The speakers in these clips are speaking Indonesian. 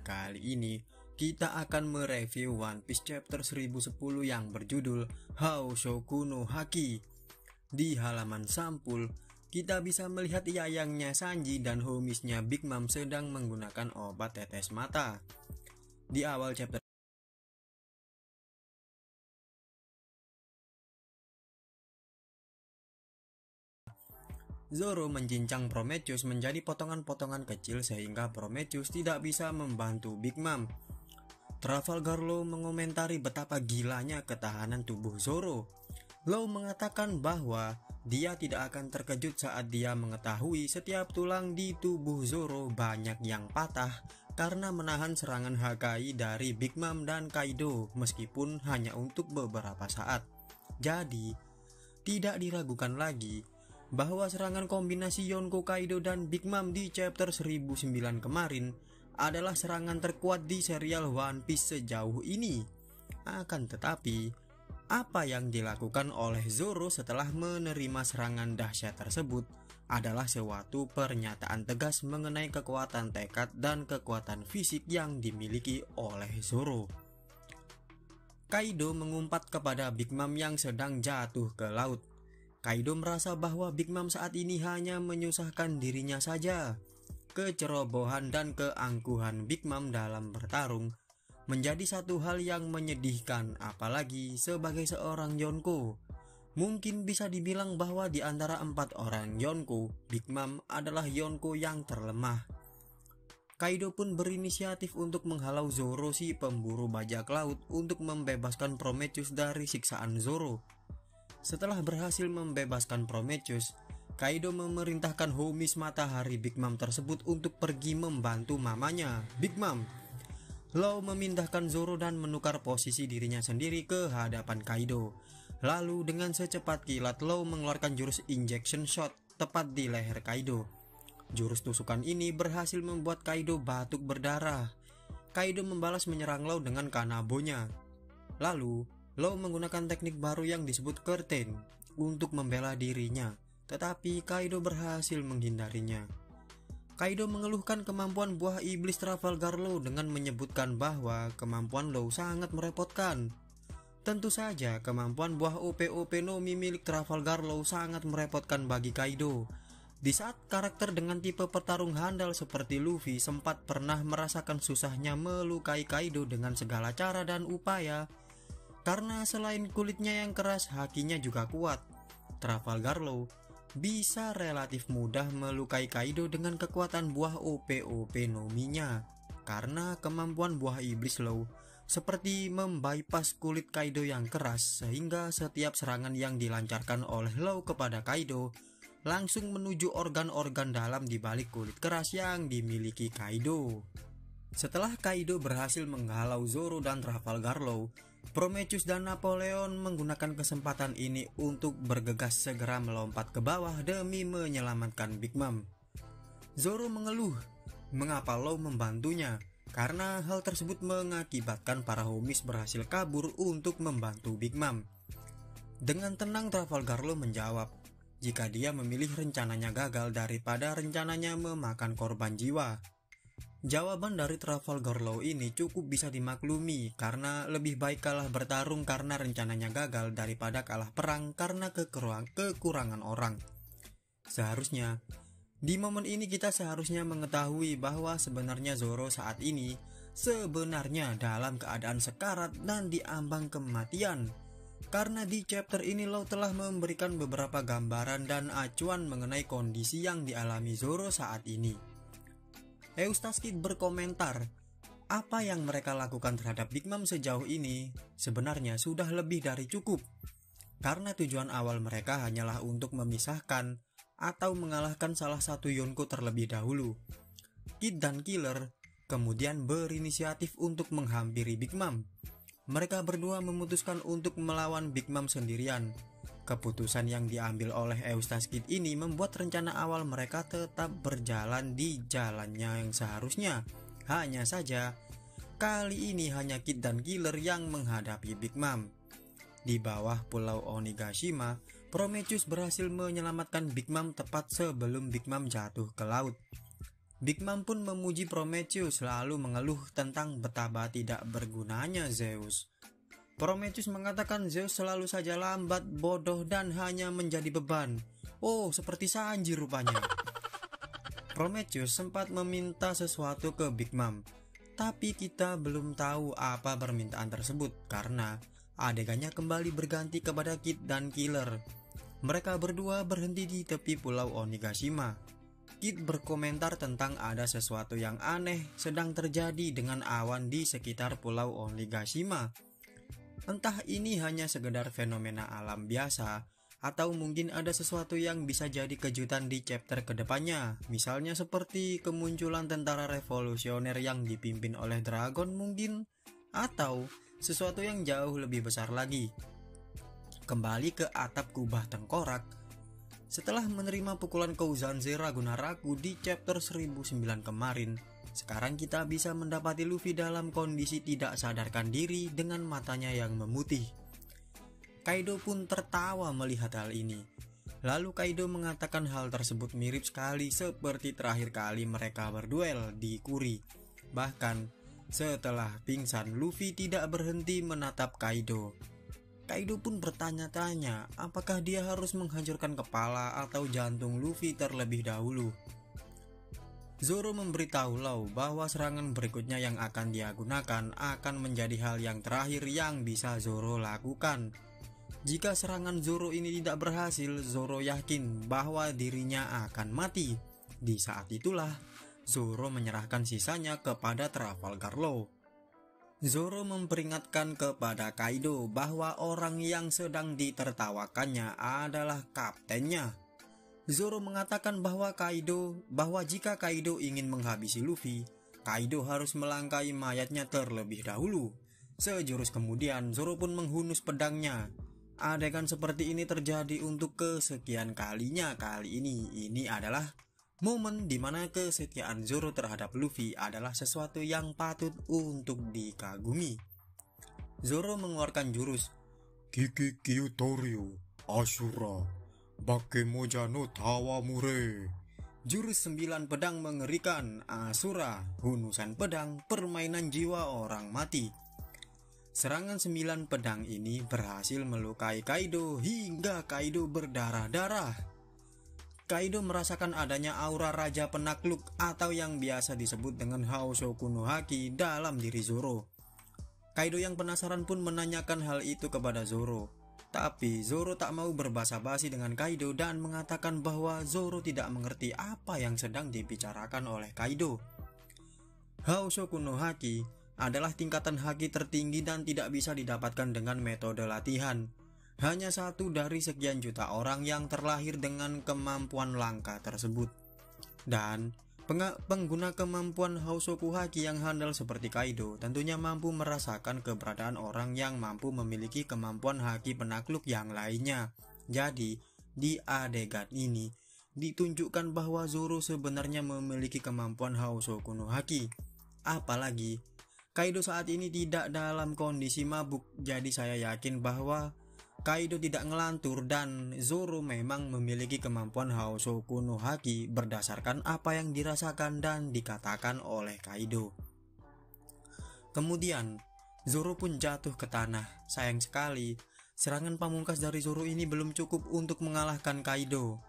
Kali ini kita akan mereview One Piece chapter 1010 yang berjudul Haoshoku no Haki. Di halaman sampul, kita bisa melihat yayangnya Sanji dan homisnya Big Mom sedang menggunakan obat tetes mata. Di awal chapter Zoro menjincang Prometheus menjadi potongan-potongan kecil sehingga Prometheus tidak bisa membantu Big Mom. Trafalgar Law mengomentari betapa gilanya ketahanan tubuh Zoro. Law mengatakan bahwa dia tidak akan terkejut saat dia mengetahui setiap tulang di tubuh Zoro banyak yang patah karena menahan serangan Hakai dari Big Mom dan Kaido meskipun hanya untuk beberapa saat. Jadi, tidak diragukan lagi bahwa serangan kombinasi Yonko, Kaido, dan Big Mom di chapter 1009 kemarin adalah serangan terkuat di serial One Piece sejauh ini. Akan tetapi, apa yang dilakukan oleh Zoro setelah menerima serangan dahsyat tersebut adalah suatu pernyataan tegas mengenai kekuatan tekad dan kekuatan fisik yang dimiliki oleh Zoro. Kaido mengumpat kepada Big Mom yang sedang jatuh ke laut. Kaido merasa bahwa Big Mom saat ini hanya menyusahkan dirinya saja. Kecerobohan dan keangkuhan Big Mom dalam bertarung menjadi satu hal yang menyedihkan, apalagi sebagai seorang Yonko. Mungkin bisa dibilang bahwa di antara 4 orang Yonko, Big Mom adalah Yonko yang terlemah. Kaido pun berinisiatif untuk menghalau Zoro si pemburu bajak laut untuk membebaskan Prometheus dari siksaan Zoro. Setelah berhasil membebaskan Prometheus, Kaido memerintahkan homies matahari Big Mom tersebut untuk pergi membantu mamanya, Big Mom. Law memindahkan Zoro dan menukar posisi dirinya sendiri ke hadapan Kaido. Lalu dengan secepat kilat Law mengeluarkan jurus injection shot tepat di leher Kaido. Jurus tusukan ini berhasil membuat Kaido batuk berdarah. Kaido membalas menyerang Law dengan kanabonya. Lalu Law menggunakan teknik baru yang disebut curtain untuk membela dirinya, tetapi Kaido berhasil menghindarinya. Kaido mengeluhkan kemampuan buah iblis Trafalgar Law dengan menyebutkan bahwa kemampuan Law sangat merepotkan. Tentu saja kemampuan buah OP-OP Nomi milik Trafalgar Law sangat merepotkan bagi Kaido. Di saat karakter dengan tipe petarung handal seperti Luffy sempat pernah merasakan susahnya melukai Kaido dengan segala cara dan upaya. Karena selain kulitnya yang keras, hakinya juga kuat. Trafalgar Law bisa relatif mudah melukai Kaido dengan kekuatan buah OP-OP Nominya. Karena kemampuan buah iblis Law seperti membypass kulit Kaido yang keras, sehingga setiap serangan yang dilancarkan oleh Law kepada Kaido langsung menuju organ-organ dalam di balik kulit keras yang dimiliki Kaido. Setelah Kaido berhasil menghalau Zoro dan Trafalgar Law, Prometheus dan Napoleon menggunakan kesempatan ini untuk bergegas segera melompat ke bawah demi menyelamatkan Big Mom. Zoro mengeluh mengapa Law membantunya, karena hal tersebut mengakibatkan para homies berhasil kabur untuk membantu Big Mom. Dengan tenang Trafalgar Law menjawab jika dia memilih rencananya gagal daripada rencananya memakan korban jiwa. Jawaban dari Trafalgar Law ini cukup bisa dimaklumi karena lebih baik kalah bertarung karena rencananya gagal daripada kalah perang karena kekurangan orang. Seharusnya, di momen ini kita seharusnya mengetahui bahwa sebenarnya Zoro saat ini sebenarnya dalam keadaan sekarat dan diambang kematian. Karena di chapter ini Law telah memberikan beberapa gambaran dan acuan mengenai kondisi yang dialami Zoro saat ini. Eustace Kid berkomentar, apa yang mereka lakukan terhadap Big Mom sejauh ini sebenarnya sudah lebih dari cukup. Karena tujuan awal mereka hanyalah untuk memisahkan atau mengalahkan salah satu Yonko terlebih dahulu. Kid dan Killer kemudian berinisiatif untuk menghampiri Big Mom. Mereka berdua memutuskan untuk melawan Big Mom sendirian. Keputusan yang diambil oleh Eustace Kid ini membuat rencana awal mereka tetap berjalan di jalannya yang seharusnya. Hanya saja, kali ini hanya Kid dan Killer yang menghadapi Big Mom. Di bawah pulau Onigashima, Prometheus berhasil menyelamatkan Big Mom tepat sebelum Big Mom jatuh ke laut. Big Mom pun memuji Prometheus lalu mengeluh tentang betapa tidak bergunanya Zeus. Prometheus mengatakan Zeus selalu saja lambat, bodoh, dan hanya menjadi beban. Oh, seperti Sanji rupanya. Prometheus sempat meminta sesuatu ke Big Mom, tapi kita belum tahu apa permintaan tersebut karena adegannya kembali berganti kepada Kid dan Killer. Mereka berdua berhenti di tepi pulau Onigashima. Kid berkomentar tentang ada sesuatu yang aneh sedang terjadi dengan awan di sekitar pulau Onigashima. Entah ini hanya sekedar fenomena alam biasa, atau mungkin ada sesuatu yang bisa jadi kejutan di chapter kedepannya, misalnya seperti kemunculan tentara revolusioner yang dipimpin oleh Dragon mungkin, atau sesuatu yang jauh lebih besar lagi. Kembali ke atap kubah tengkorak. Setelah menerima pukulan Kouzanzi Ragnarok di chapter 1009 kemarin, sekarang kita bisa mendapati Luffy dalam kondisi tidak sadarkan diri dengan matanya yang memutih. Kaido pun tertawa melihat hal ini. Lalu Kaido mengatakan hal tersebut mirip sekali seperti terakhir kali mereka berduel di Kuri. Bahkan setelah pingsan, Luffy tidak berhenti menatap Kaido. Kaido pun bertanya-tanya apakah dia harus menghancurkan kepala atau jantung Luffy terlebih dahulu. Zoro memberitahu Law bahwa serangan berikutnya yang akan dia gunakan akan menjadi hal yang terakhir yang bisa Zoro lakukan. Jika serangan Zoro ini tidak berhasil, Zoro yakin bahwa dirinya akan mati. Di saat itulah Zoro menyerahkan sisanya kepada Trafalgar Law. Zoro memperingatkan kepada Kaido bahwa orang yang sedang ditertawakannya adalah kaptennya. Zoro mengatakan bahwa jika Kaido ingin menghabisi Luffy, Kaido harus melangkai mayatnya terlebih dahulu. Sejurus kemudian, Zoro pun menghunus pedangnya. Adegan seperti ini terjadi untuk kesekian kalinya kali ini. Ini adalah momen di mana kesetiaan Zoro terhadap Luffy adalah sesuatu yang patut untuk dikagumi. Zoro mengeluarkan jurus Kiki Kyutoryu Ashura Bakemoja no Tawamure. Jurus 9 pedang mengerikan Asura, hunusan pedang, permainan jiwa orang mati. Serangan 9 pedang ini berhasil melukai Kaido hingga Kaido berdarah-darah. Kaido merasakan adanya aura Raja Penakluk atau yang biasa disebut dengan Haoshoku no Haki dalam diri Zoro. Kaido yang penasaran pun menanyakan hal itu kepada Zoro. Tapi Zoro tak mau berbasa-basi dengan Kaido dan mengatakan bahwa Zoro tidak mengerti apa yang sedang dibicarakan oleh Kaido. Haoshoku no Haki adalah tingkatan haki tertinggi dan tidak bisa didapatkan dengan metode latihan. Hanya satu dari sekian juta orang yang terlahir dengan kemampuan langka tersebut. Dan pengguna kemampuan Haoshoku Haki yang handal seperti Kaido tentunya mampu merasakan keberadaan orang yang mampu memiliki kemampuan haki penakluk yang lainnya. Jadi, di adegan ini ditunjukkan bahwa Zoro sebenarnya memiliki kemampuan Haoshoku no Haki. Apalagi Kaido saat ini tidak dalam kondisi mabuk, jadi saya yakin bahwa Kaido tidak ngelantur dan Zoro memang memiliki kemampuan Haoshoku no Haki berdasarkan apa yang dirasakan dan dikatakan oleh Kaido. Kemudian Zoro pun jatuh ke tanah. Sayang sekali, serangan pamungkas dari Zoro ini belum cukup untuk mengalahkan Kaido.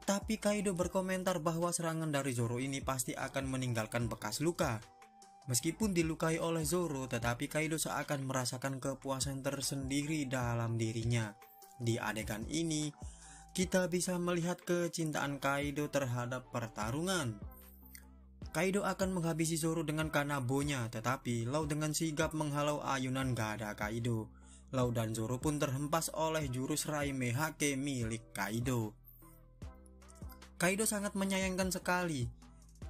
Tapi Kaido berkomentar bahwa serangan dari Zoro ini pasti akan meninggalkan bekas luka. Meskipun dilukai oleh Zoro, tetapi Kaido seakan merasakan kepuasan tersendiri dalam dirinya. Di adegan ini, kita bisa melihat kecintaan Kaido terhadap pertarungan. Kaido akan menghabisi Zoro dengan Kanabonya, tetapi Law dengan sigap menghalau ayunan gada Kaido. Law dan Zoro pun terhempas oleh jurus Raime Hake milik Kaido. Kaido sangat menyayangkan sekali.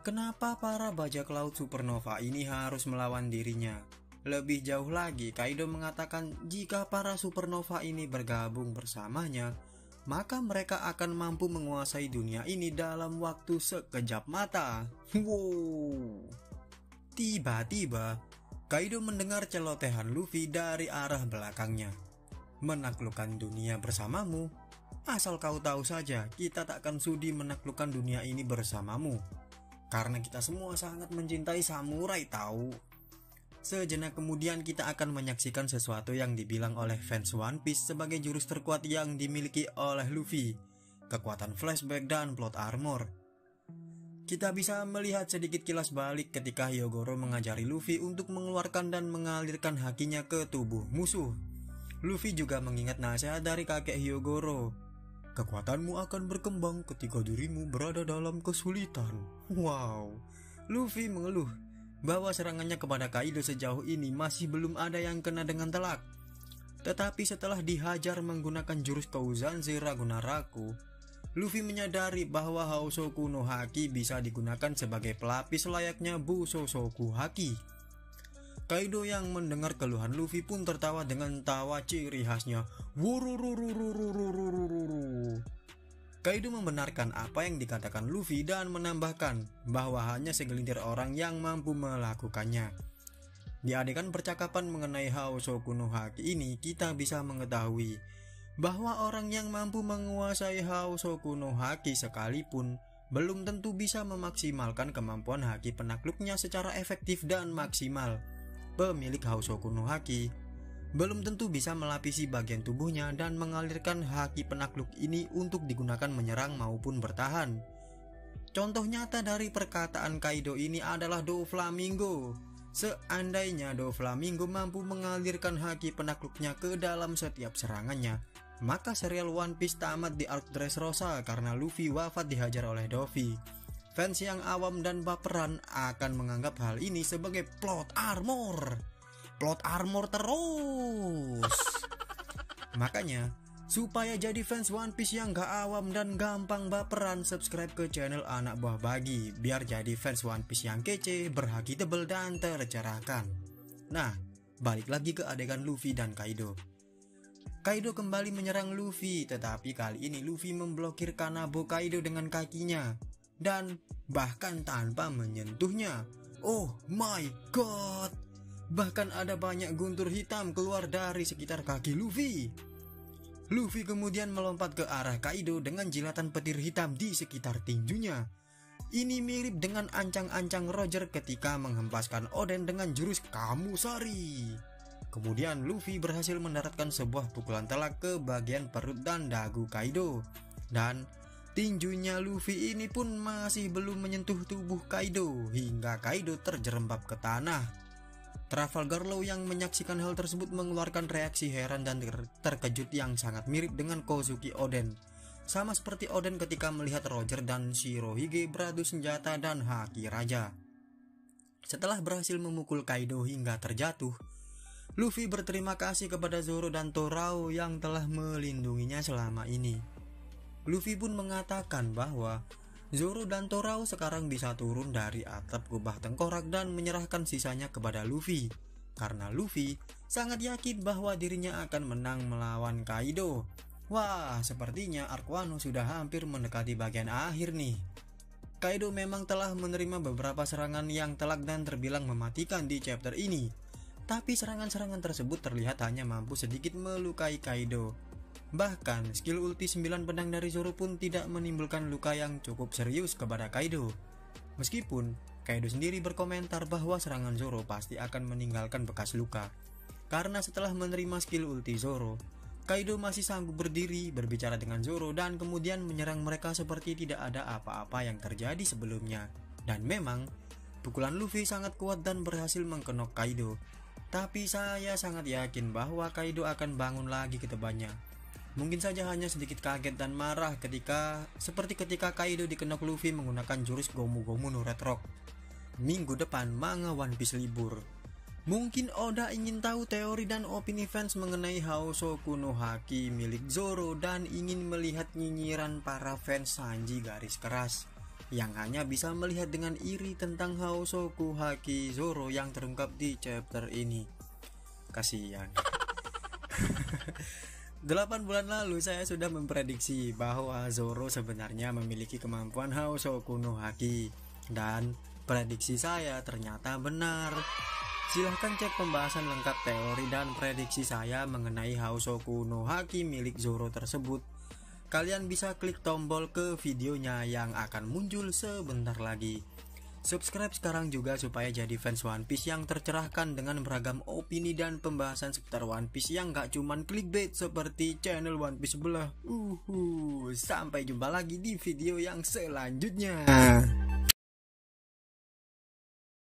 Kenapa para bajak laut supernova ini harus melawan dirinya? Lebih jauh lagi, Kaido mengatakan jika para supernova ini bergabung bersamanya, maka mereka akan mampu menguasai dunia ini dalam waktu sekejap mata. Wow! Tiba-tiba, Kaido mendengar celotehan Luffy dari arah belakangnya. Menaklukkan dunia bersamamu? Asal kau tahu saja, kita tak akan sudi menaklukkan dunia ini bersamamu. karena kita semua sangat mencintai samurai tahu. Sejenak kemudian kita akan menyaksikan sesuatu yang dibilang oleh fans One Piece sebagai jurus terkuat yang dimiliki oleh Luffy, kekuatan flashback dan plot armor. Kita bisa melihat sedikit kilas balik ketika Hyogoro mengajari Luffy untuk mengeluarkan dan mengalirkan hakinya ke tubuh musuh. Luffy juga mengingat nasihat dari kakek Hyogoro. Kekuatanmu akan berkembang ketika dirimu berada dalam kesulitan. Wow, Luffy mengeluh bahwa serangannya kepada Kaido sejauh ini masih belum ada yang kena dengan telak. Tetapi setelah dihajar menggunakan jurus Kouzanshi Ragnarok, Luffy menyadari bahwa Hausoku no Haki bisa digunakan sebagai pelapis layaknya Busosoku Haki. Kaido yang mendengar keluhan Luffy pun tertawa dengan tawa ciri khasnya. Wurururururururururu. Kaido membenarkan apa yang dikatakan Luffy dan menambahkan bahwa hanya segelintir orang yang mampu melakukannya. Di adegan percakapan mengenai Hausoku no Haki ini, kita bisa mengetahui bahwa orang yang mampu menguasai Hausoku no Haki sekalipun belum tentu bisa memaksimalkan kemampuan haki penakluknya secara efektif dan maksimal. Pemilik Hausoku no Haki belum tentu bisa melapisi bagian tubuhnya dan mengalirkan haki penakluk ini untuk digunakan menyerang maupun bertahan. Contoh nyata dari perkataan Kaido ini adalah Doflamingo. Seandainya Doflamingo mampu mengalirkan haki penakluknya ke dalam setiap serangannya, maka serial One Piece tamat di arc Dressrosa karena Luffy wafat dihajar oleh Dovi. Fans yang awam dan baperan akan menganggap hal ini sebagai plot armor terus. Makanya, supaya jadi fans One Piece yang gak awam dan gampang baperan, subscribe ke channel Anak Buah Bagi biar jadi fans One Piece yang kece, berhaki tebel dan tercerahkan. Nah, balik lagi ke adegan Luffy dan Kaido. Kaido kembali menyerang Luffy, tetapi kali ini Luffy memblokir Kanabo Kaido dengan kakinya dan bahkan tanpa menyentuhnya. Oh my god! Bahkan ada banyak guntur hitam keluar dari sekitar kaki Luffy. Luffy kemudian melompat ke arah Kaido dengan jilatan petir hitam di sekitar tinjunya. Ini mirip dengan ancang-ancang Roger ketika menghempaskan Oden dengan jurus Kamusari. Kemudian Luffy berhasil mendaratkan sebuah pukulan telak ke bagian perut dan dagu Kaido. Dan tinjunya Luffy ini pun masih belum menyentuh tubuh Kaido hingga Kaido terjerembab ke tanah. Trafalgar Law yang menyaksikan hal tersebut mengeluarkan reaksi heran dan terkejut yang sangat mirip dengan Kozuki Oden. Sama seperti Oden ketika melihat Roger dan Shirohige beradu senjata dan haki raja. Setelah berhasil memukul Kaido hingga terjatuh, Luffy berterima kasih kepada Zoro dan Torao yang telah melindunginya selama ini. Luffy pun mengatakan bahwa Zoro dan Torao sekarang bisa turun dari atap kubah tengkorak dan menyerahkan sisanya kepada Luffy, karena Luffy sangat yakin bahwa dirinya akan menang melawan Kaido. Wah, sepertinya arc Wano sudah hampir mendekati bagian akhir nih. Kaido memang telah menerima beberapa serangan yang telak dan terbilang mematikan di chapter ini, tapi serangan-serangan tersebut terlihat hanya mampu sedikit melukai Kaido. Bahkan skill ulti 9 pedang dari Zoro pun tidak menimbulkan luka yang cukup serius kepada Kaido. Meskipun Kaido sendiri berkomentar bahwa serangan Zoro pasti akan meninggalkan bekas luka, karena setelah menerima skill ulti Zoro, Kaido masih sanggup berdiri, berbicara dengan Zoro dan kemudian menyerang mereka seperti tidak ada apa-apa yang terjadi sebelumnya. Dan memang pukulan Luffy sangat kuat dan berhasil mengkenok Kaido. Tapi saya sangat yakin bahwa Kaido akan bangun lagi ke tebannya. Mungkin saja hanya sedikit kaget dan marah seperti ketika Kaido dikenok Luffy menggunakan jurus Gomu Gomu no Red Rock. Minggu depan manga One Piece libur. Mungkin Oda ingin tahu teori dan opini fans mengenai Hausoku no Haki milik Zoro dan ingin melihat nyinyiran para fans Sanji garis keras yang hanya bisa melihat dengan iri tentang Hausoku Haki Zoro yang terungkap di chapter ini. Kasihan. 8 bulan lalu saya sudah memprediksi bahwa Zoro sebenarnya memiliki kemampuan Hausoku no Haki, dan prediksi saya ternyata benar. Silahkan cek pembahasan lengkap teori dan prediksi saya mengenai Hausoku no Haki milik Zoro tersebut. Kalian bisa klik tombol ke videonya yang akan muncul sebentar lagi. Subscribe sekarang juga supaya jadi fans One Piece yang tercerahkan dengan beragam opini dan pembahasan seputar One Piece yang gak cuman clickbait seperti channel One Piece sebelah. Sampai jumpa lagi di video yang selanjutnya.